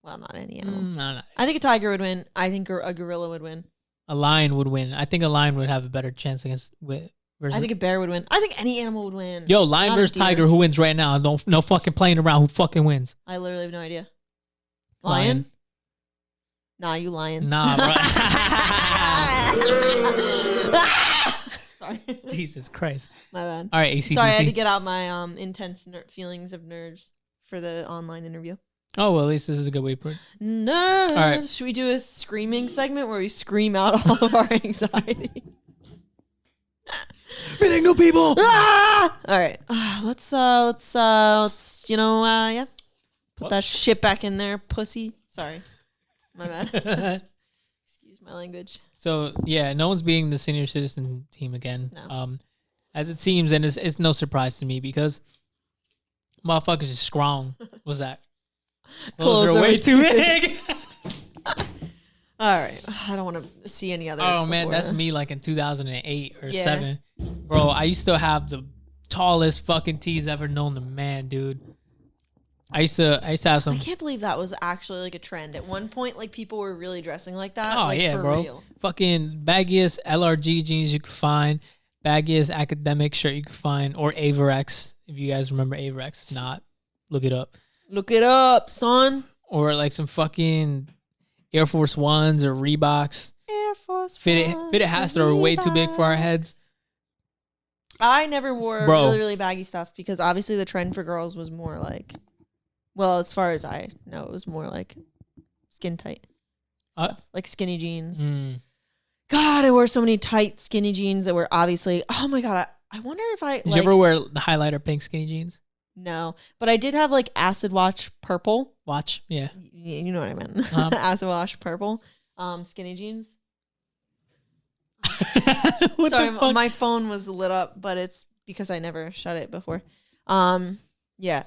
Well, not any animal. No. I think a tiger would win. I think a gorilla would win. A lion would win. I think a lion would have a better chance against I think a bear would win. I think any animal would win. Yo, lion versus tiger, who wins right now? No fucking playing around. Who fucking wins? I literally have no idea. Lion? Nah, you lying. Nah, bro. Sorry. Jesus Christ. My bad. All right, ACDC. Sorry, I had to get out my intense feelings of nerves for the online interview. Oh, well, at least this is a good way to put it. Nerves. All right. Should we do a screaming segment where we scream out all of our anxiety? Meeting new people. Ah! All right. Let's yeah. Put that shit back in there, pussy. Sorry. My bad. Excuse my language. So, yeah, no one's beating the senior citizen team again. No. As it seems, and it's no surprise to me because motherfuckers is strong. What's that? Clothes are way too big. All right. I don't want to see any others. Oh, man, that's me like in 2008 or 7. Bro, I used to have the tallest fucking tees ever known to man, dude. I used to have some. I can't believe that was actually like a trend. At one point, like people were really dressing like that. Oh, like, yeah, for bro. Real. Fucking baggiest LRG jeans you could find. Baggiest academic shirt you could find. Or Averex, if you guys remember Averex. If not, look it up. Look it up, son. Or like some fucking Air Force Ones or Reeboks. Air Force Fitted hats that are way too big for our heads. I never wore really, really baggy stuff because obviously the trend for girls was more like, well, as far as I know, it was more like skin tight. Like skinny jeans. God, I wore so many tight skinny jeans that were obviously, oh my God, I wonder if I... Did you ever wear the highlighter pink skinny jeans? No, but I did have like acid wash purple. Watch, yeah. You know what I meant. Acid wash purple skinny jeans. Sorry, my phone was lit up, but it's because I never shut it before. Yeah.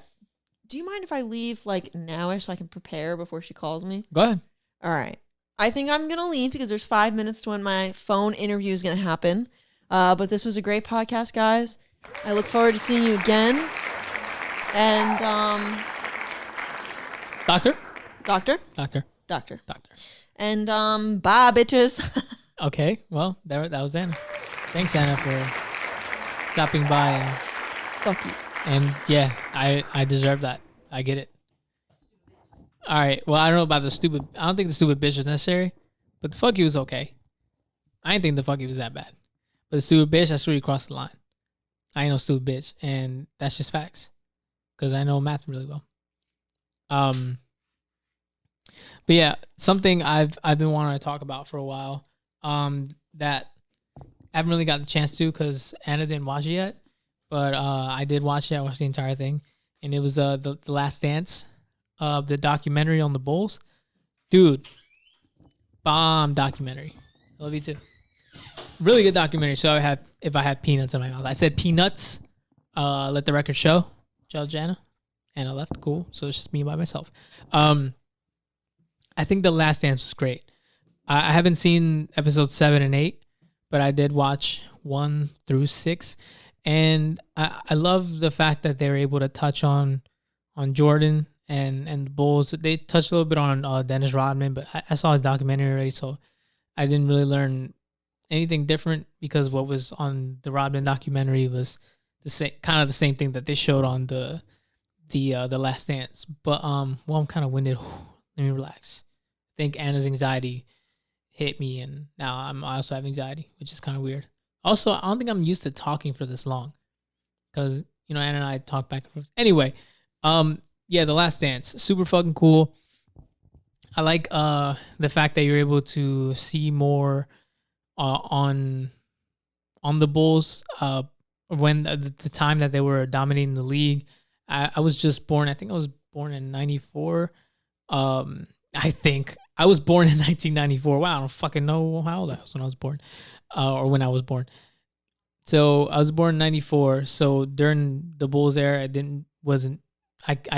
Do you mind if I leave like nowish so I can prepare before she calls me? Go ahead. All right. I think I'm going to leave because there's 5 minutes to when my phone interview is going to happen. But this was a great podcast, guys. I look forward to seeing you again. And, Doctor. And, bye, bitches. Okay. Well, that was Anna. Thanks, Anna, for stopping by. And, fuck you. And, yeah, I deserve that. I get it. All right. Well, I don't know about the stupid. I don't think the stupid bitch was necessary, but the fuck you was okay. I didn't think the fuck you was that bad. But the stupid bitch, that's where you crossed the line. I ain't no stupid bitch, and that's just facts. Because I know math really well. But yeah, something I've been wanting to talk about for a while. That I haven't really got the chance to because Anna didn't watch it yet. But I did watch it. I watched the entire thing, and it was the Last Dance, the documentary on the Bulls. Dude, bomb documentary. I love you too. Really good documentary. So if I had peanuts in my mouth, I said peanuts. Let the record show. Judge Anna. Anna left. Cool. So it's just me by myself. I think The Last Dance was great. I haven't seen episodes 7 and 8, but I did watch 1 through 6. And I love the fact that they were able to touch on Jordan and the Bulls. They touched a little bit on Dennis Rodman, but I saw his documentary already, so I didn't really learn anything different because what was on the Rodman documentary was the same, kind of the same thing that they showed on the Last Dance. But well, I'm kind of winded. Let me relax. I think Anna's anxiety hit me, and now I also have anxiety, which is kind of weird. Also, I don't think I'm used to talking for this long, because Anna and I talk back and forth. Anyway, yeah, The Last Dance, super fucking cool. I like the fact that you're able to see more on the Bulls when the time that they were dominating the league. I was just born. I think I was born in '94. I think I was born in 1994. Wow, I don't fucking know how old I was when I was born, or when I was born. So I was born in '94. So during the Bulls era, I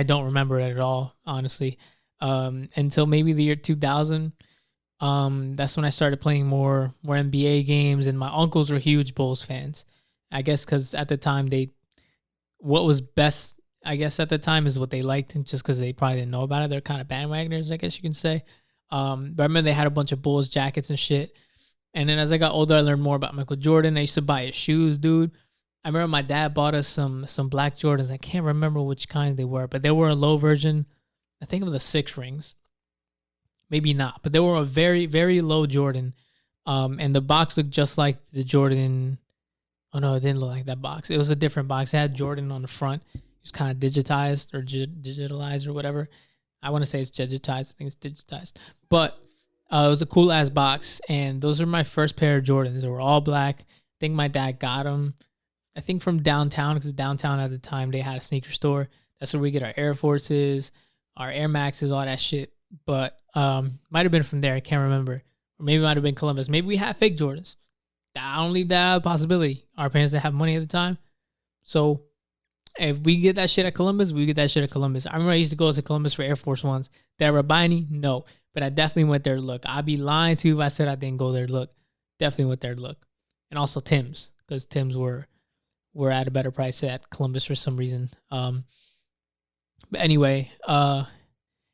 don't remember it at all, honestly. Until maybe the year 2000. That's when I started playing more NBA games, and my uncles were huge Bulls fans. I guess because at the time what was best, I guess at the time, is what they liked, and just because they probably didn't know about it, they're kind of bandwagoners, I guess you can say. But I remember they had a bunch of Bulls jackets and shit. And then as I got older, I learned more about Michael Jordan. I used to buy his shoes, dude. I remember my dad bought us some black Jordans. I can't remember which kind they were, but they were a low version. I think it was the 6 rings. Maybe not, but they were a very, very low Jordan. And the box looked just like the Jordan. Oh, no, it didn't look like that box. It was a different box. It had Jordan on the front. It was kind of digitized or digitalized or whatever. I want to say it's digitized. I think it's digitized. But it was a cool-ass box, and those are my first pair of Jordans. They were all black. I think my dad got them, I think from downtown, because downtown at the time, they had a sneaker store. That's where we get our Air Forces, our Air Maxes, all that shit. But might have been from there. I can't remember. Or maybe it might have been Columbus. Maybe we had fake Jordans. I don't leave that out of the possibility. Our parents didn't have money at the time. So if we get that shit at Columbus, we get that shit at Columbus. I remember I used to go to Columbus for Air Force Ones. Did I Rabini? No. But I definitely went there to look. I'd be lying to you if I said I didn't go there to look. Definitely went there to look. And also Tim's, because Tim's were at a better price at Columbus for some reason. But anyway, yeah,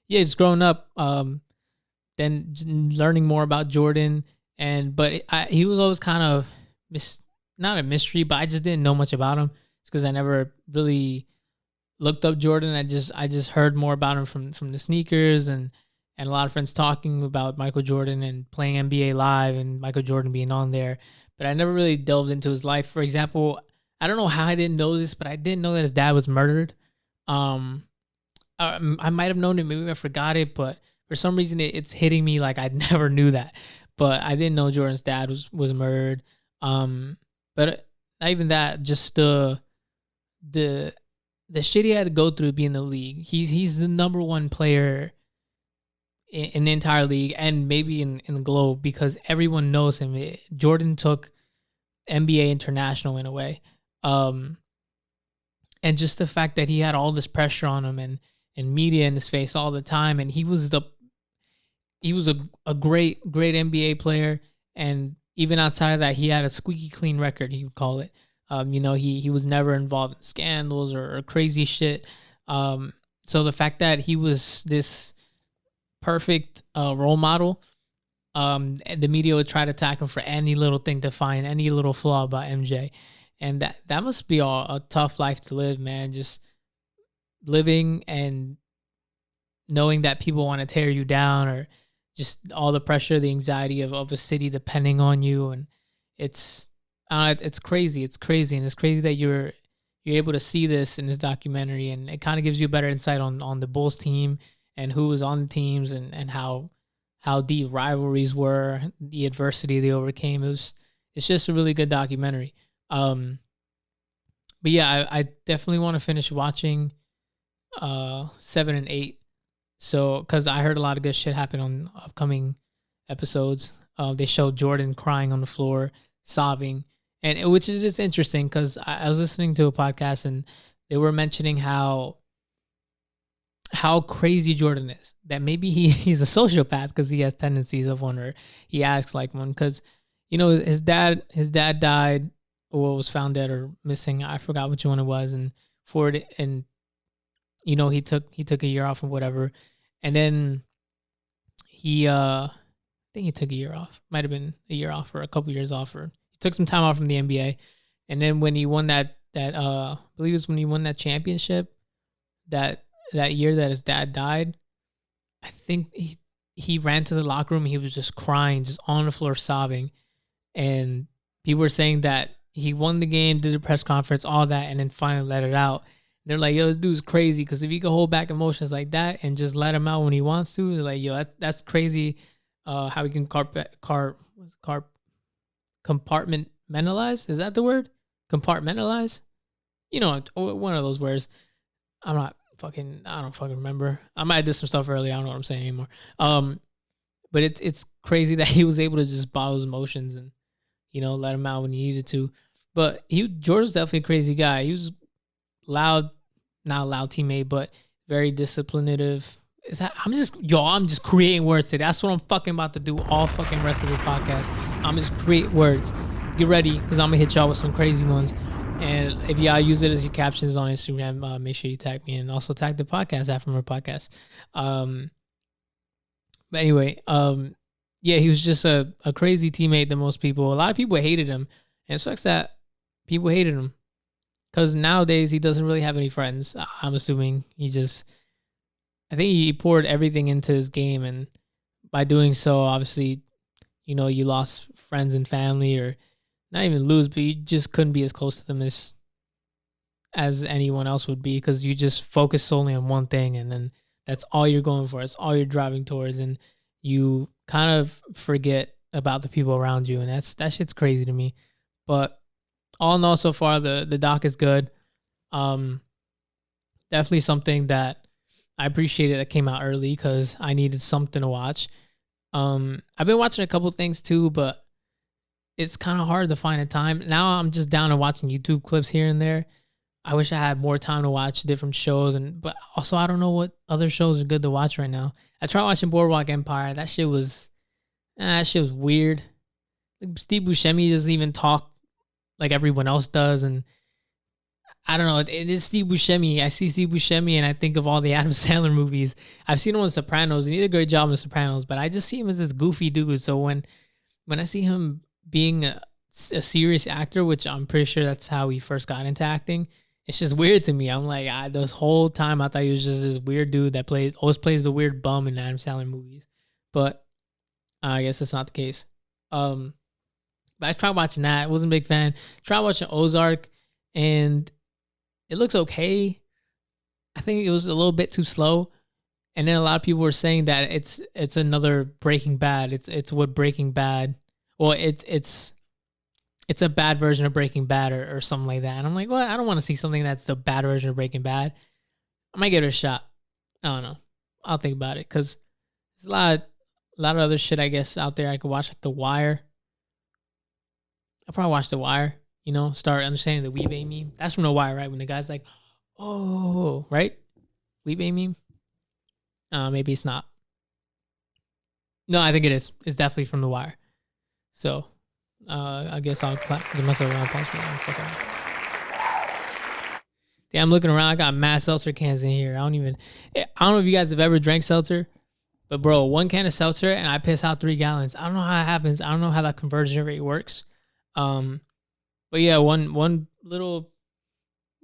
just growing up, then learning more about Jordan. But he was always kind of not a mystery, but I just didn't know much about him. It's because I never really looked up Jordan. I just heard more about him from the sneakers and a lot of friends talking about Michael Jordan and playing NBA Live and Michael Jordan being on there. But I never really delved into his life. For example, I don't know how I didn't know this, but I didn't know that his dad was murdered. I might have known it, maybe I forgot it, but for some reason it's hitting me like I never knew that. But I didn't know Jordan's dad was murdered. But not even that, just the shit he had to go through to be in the league. He's the number one player in the entire league and maybe in the globe because everyone knows him. Jordan took NBA international in a way. And just the fact that he had all this pressure on him and media in his face all the time. And he was a great NBA player. And even outside of that, he had a squeaky clean record, he would call it. He was never involved in scandals or crazy shit. So the fact that he was this perfect role model, and the media would try to attack him for any little thing to find any little flaw about MJ. And that must be a tough life to live, man. Just living and knowing that people want to tear you down, or just all the pressure, the anxiety of a city depending on you. And it's crazy. It's crazy. And it's crazy that you're able to see this in this documentary, and it kind of gives you a better insight on the Bulls team and who was on the teams and how deep rivalries were, the adversity they overcame. It's just a really good documentary. But yeah, I definitely want to finish watching 7 and 8. So, because I heard a lot of good shit happen on upcoming episodes. They showed Jordan crying on the floor, sobbing, and which is just interesting because I was listening to a podcast and they were mentioning how crazy Jordan is. That maybe he's a sociopath because he has tendencies of one, or he acts like one. Because his dad died, or was found dead or missing. I forgot which one it was, and he took a year off or whatever. And then I think he took a year off. Might have been a year off or a couple years off, or he took some time off from the NBA. And then when he won that I believe it was when he won that championship, that year that his dad died, I think he ran to the locker room. He was just crying, just on the floor sobbing. And people were saying that he won the game, did the press conference, all that, and then finally let it out. They're like, yo, this dude's crazy because if he can hold back emotions like that and just let him out when he wants to, they're like, yo, that's crazy. How he can compartmentalize? Is that the word? Compartmentalize? You know, one of those words. I don't fucking remember. I might have did some stuff earlier. I don't know what I'm saying anymore. But it's crazy that he was able to just bottle his emotions and, you know, let him out when he needed to. But Jordan's definitely a crazy guy. He was loud, not a loud teammate, but very disciplinative. I'm just creating words today. That's what I'm fucking about to do all fucking rest of the podcast. I'm just create words. Get ready, because I'm gonna hit y'all with some crazy ones. And if y'all use it as your captions on Instagram, make sure you tag me and also tag the podcast after my podcast. But anyway, yeah, he was just a crazy teammate to most people. A lot of people hated him, and it sucks that people hated him. Because nowadays he doesn't really have any friends. I'm assuming I think he poured everything into his game, and by doing so, obviously, you know, you lost friends and family, or not even lose, but you just couldn't be as close to them as anyone else would be, because you just focus solely on one thing, and then that's all you're going for. It's all you're driving towards, and you kind of forget about the people around you, and that shit's crazy to me. But all in all, so far, the doc is good. Definitely something that I appreciated that came out early because I needed something to watch. I've been watching a couple things too, but it's kind of hard to find a time. Now I'm just down to watching YouTube clips here and there. I wish I had more time to watch different shows, but also I don't know what other shows are good to watch right now. I tried watching Boardwalk Empire. That shit was weird. Steve Buscemi doesn't even talk like everyone else does, and I don't know. It is Steve Buscemi. I see Steve Buscemi, and I think of all the Adam Sandler movies. I've seen him on Sopranos, and he did a great job in The Sopranos, but I just see him as this goofy dude. So when I see him being a serious actor, which I'm pretty sure that's how he first got into acting, it's just weird to me. I'm like, this whole time I thought he was just this weird dude that always plays the weird bum in Adam Sandler movies. But I guess that's not the case. But I tried watching that. I wasn't a big fan. Tried watching Ozark, and it looks okay. I think it was a little bit too slow. And then a lot of people were saying that it's another Breaking Bad. It's what Breaking Bad. Well, it's a bad version of Breaking Bad or something like that. And I'm like, well, I don't want to see something that's the bad version of Breaking Bad. I might give it a shot. I don't know. I'll think about it, because there's a lot of other shit, I guess, out there I could watch, like The Wire. I'll probably watch The Wire, you know, start understanding the Weebay meme. That's from The Wire, right? When the guy's like, oh, right? Weebay meme? Maybe it's not. No, I think it is. It's definitely from The Wire. So, I guess I'll give myself a round of applause. Yeah, I'm looking around. I got mad seltzer cans in here. I don't know if you guys have ever drank seltzer, but bro, 1 can of seltzer and I piss out 3 gallons. I don't know how it happens. I don't know how that conversion rate works. But yeah, one little,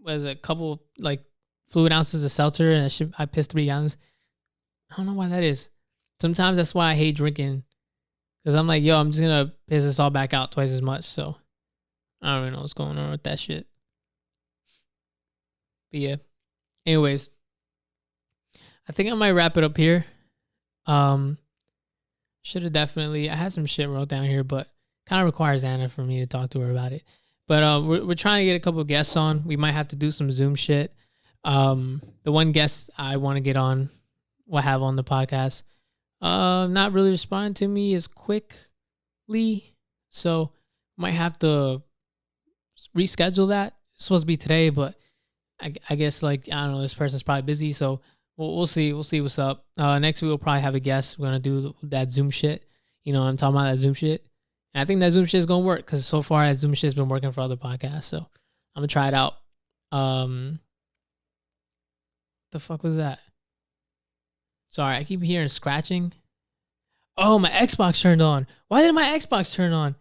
a couple like fluid ounces of seltzer, and I pissed 3 gallons. I don't know why that is. Sometimes that's why I hate drinking, because I'm like, yo, I'm just gonna piss this all back out twice as much. So I don't really know what's going on with that shit. But yeah. Anyways, I think I might wrap it up here. Should have definitely. I had some shit wrote down here, but kind of requires Anna for me to talk to her about it. But we're trying to get a couple of guests on. We might have to do some Zoom shit. The one guest I want to get on, we'll have on the podcast, not really responding to me as quickly, so might have to reschedule that. It's supposed to be today, but I guess, like, I don't know, this person's probably busy, so we'll see. We'll see what's up. Next week we'll probably have a guest. We're gonna do that Zoom shit. You know, I'm talking about that Zoom shit. And I think that Zoom shit is gonna work, because so far that Zoom shit's been working for other podcasts. So I'm gonna try it out. The fuck was that? Sorry, I keep hearing scratching. Oh, my Xbox turned on. Why did my Xbox turn on?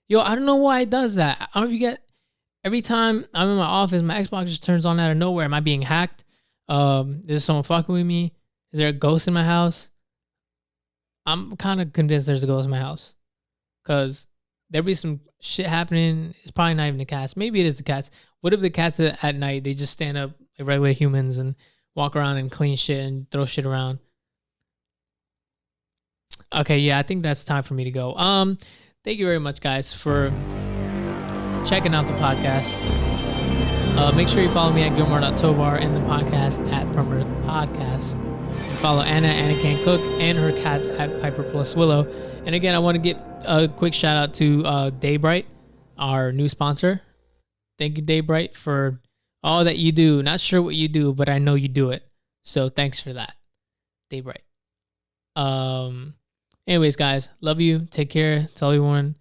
Yo, I don't know why it does that. I don't know if you get, every time I'm in my office, my Xbox just turns on out of nowhere. Am I being hacked? Is someone fucking with me? Is there a ghost in my house? I'm kind of convinced there's a ghost in my house, because there'll be some shit happening. It's probably not even the cats. Maybe it is the cats. What if the cats at night, they just stand up like regular humans and walk around and clean shit and throw shit around? Okay, yeah, I think that's time for me to go. Thank you very much, guys, for checking out the podcast. Make sure you follow me at Gilmar.Tovar and the podcast at Permanent Podcast. You follow Anna Can Cook, and her cats at Piper Plus Willow. And again, I want to give a quick shout out to Daybright, our new sponsor. Thank you, Daybright, for all that you do. Not sure what you do, but I know you do it. So thanks for that, Daybright. Anyways, guys, love you. Take care. Tell everyone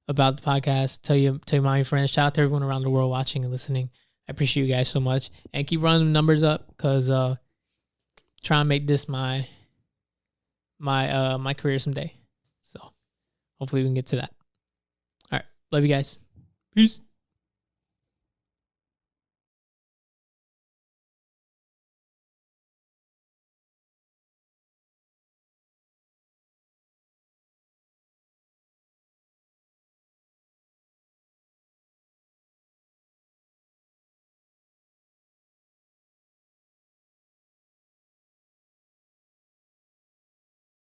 about the podcast. Tell your mom, friends. Shout out to everyone around the world watching and listening. I appreciate you guys so much. And keep running the numbers up, because trying to make this my career someday. So hopefully we can get to that. All right. Love you guys. Peace.